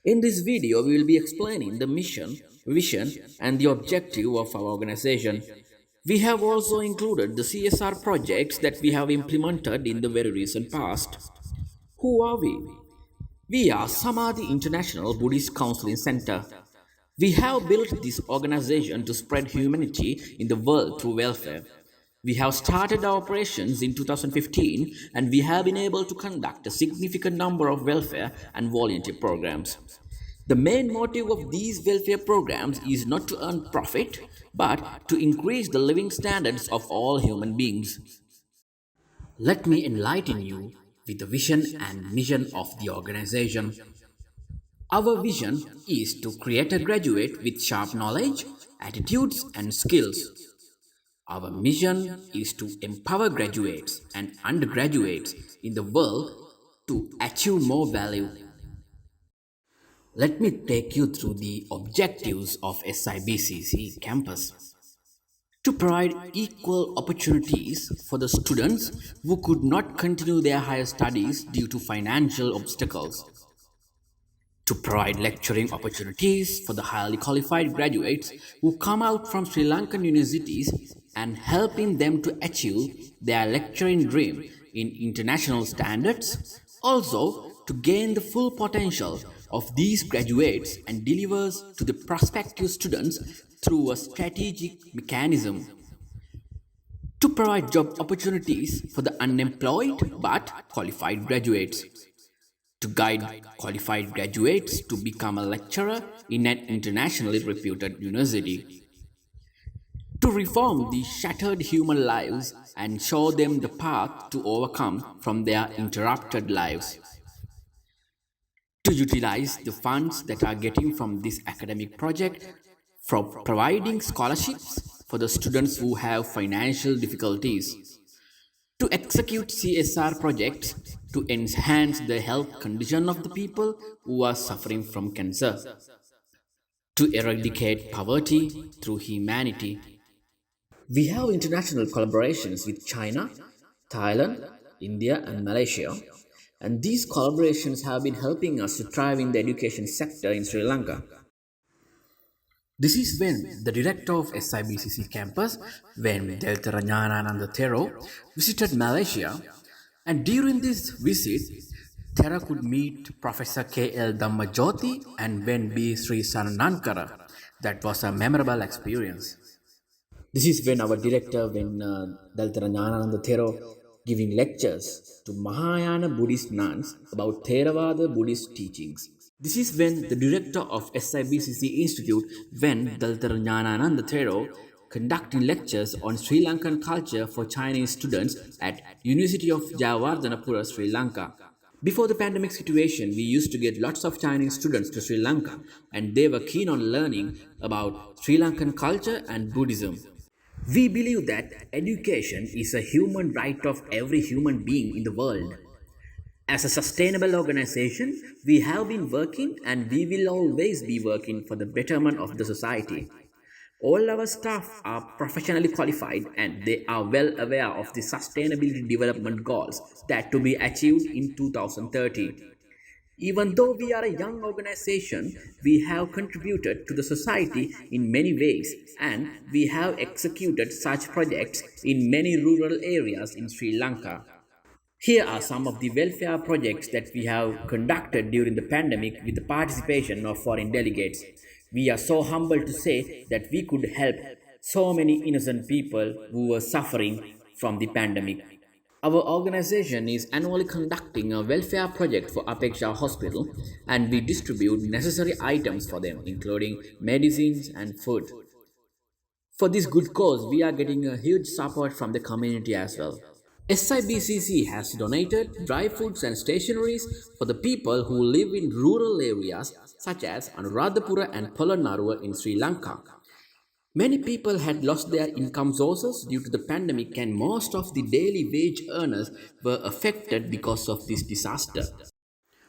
In this video, we will be explaining the mission, vision, and the objective of our organization. We have also included the CSR projects that we have implemented in the very recent past. Who are we? We are Samadhi International Buddhist Counseling Center. We have built this organization to spread humanity in the world through welfare. We have started our operations in 2015 and we have been able to conduct a significant number of welfare and volunteer programs. The main motive of these welfare programs is not to earn profit, but to increase the living standards of all human beings. Let me enlighten you with the vision and mission of the organization. Our vision is to create a graduate with sharp knowledge, attitudes, and skills. Our mission is to empower graduates and undergraduates in the world to achieve more value. Let me take you through the objectives of SIBCC campus. To provide equal opportunities for the students who could not continue their higher studies due to financial obstacles. To provide lecturing opportunities for the highly qualified graduates who come out from Sri Lankan universities and helping them to achieve their lecturing dream in international standards. Also, to gain the full potential of these graduates and delivers to the prospective students through a strategic mechanism. To provide job opportunities for the unemployed but qualified graduates. To guide qualified graduates to become a lecturer in an internationally reputed university. To reform the shattered human lives and show them the path to overcome from their interrupted lives. To utilize the funds that are getting from this academic project for providing scholarships for the students who have financial difficulties. To execute CSR projects to enhance the health condition of the people who are suffering from cancer. To eradicate poverty through humanity. We have international collaborations with China, Thailand, India, and Malaysia, and these collaborations have been helping us to thrive in the education sector in Sri Lanka. This is when the director of SIBCC campus, when Delta Rajnanananda Thero, visited Malaysia, and during this visit, Thera could meet Professor K.L. Dhammajoti and when B. Sri Sananankara. That was a memorable experience. This is when our director, Delta Rajnanananda Thero, giving lectures to Mahayana Buddhist nuns about Theravada Buddhist teachings. This is when the director of SIBCC Institute, when Daltar Jnanananda Thero, conducting lectures on Sri Lankan culture for Chinese students at University of Jayawardenepura, Sri Lanka. Before the pandemic situation, we used to get lots of Chinese students to Sri Lanka and they were keen on learning about Sri Lankan culture and Buddhism. We believe that education is a human right of every human being in the world. As a sustainable organization, we have been working and we will always be working for the betterment of the society. All our staff are professionally qualified and they are well aware of the sustainability development goals that to be achieved in 2030. Even though we are a young organization, we have contributed to the society in many ways and we have executed such projects in many rural areas in Sri Lanka. Here are some of the welfare projects that we have conducted during the pandemic with the participation of foreign delegates. We are so humbled to say that we could help so many innocent people who were suffering from the pandemic. Our organization is annually conducting a welfare project for Apeksha Hospital and we distribute necessary items for them including medicines and food. For this good cause, we are getting a huge support from the community as well. SIBCC has donated dry foods and stationeries for the people who live in rural areas such as Anuradhapura and Polonnaruwa in Sri Lanka. Many people had lost their income sources due to the pandemic and most of the daily wage earners were affected because of this disaster.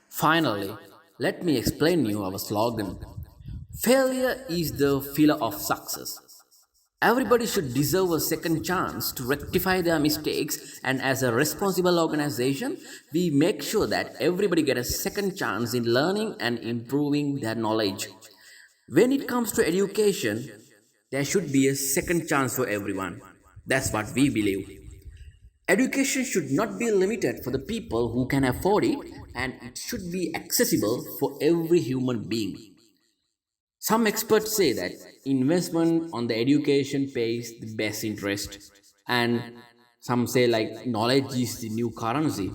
Finally, let me explain you our slogan. Failure is the filler of success. Everybody should deserve a second chance to rectify their mistakes, and as a responsible organization, we make sure that everybody gets a second chance in learning and improving their knowledge. When it comes to education, there should be a second chance for everyone. That's what we believe. Education should not be limited for the people who can afford it, and it should be accessible for every human being. Some experts say that investment on the education pays the best interest, and some say like knowledge is the new currency.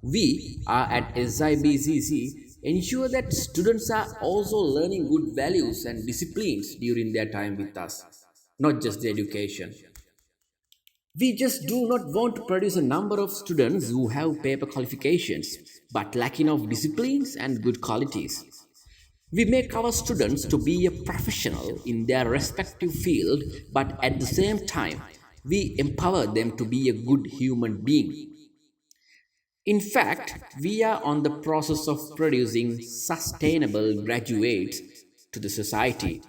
We are at SIBCC ensure that students are also learning good values and disciplines during their time with us, not just the education. We just do not want to produce a number of students who have paper qualifications but lacking of disciplines and good qualities. We make our students to be a professional in their respective field, but at the same time, we empower them to be a good human being. In fact, we are on the process of producing sustainable graduates to the society.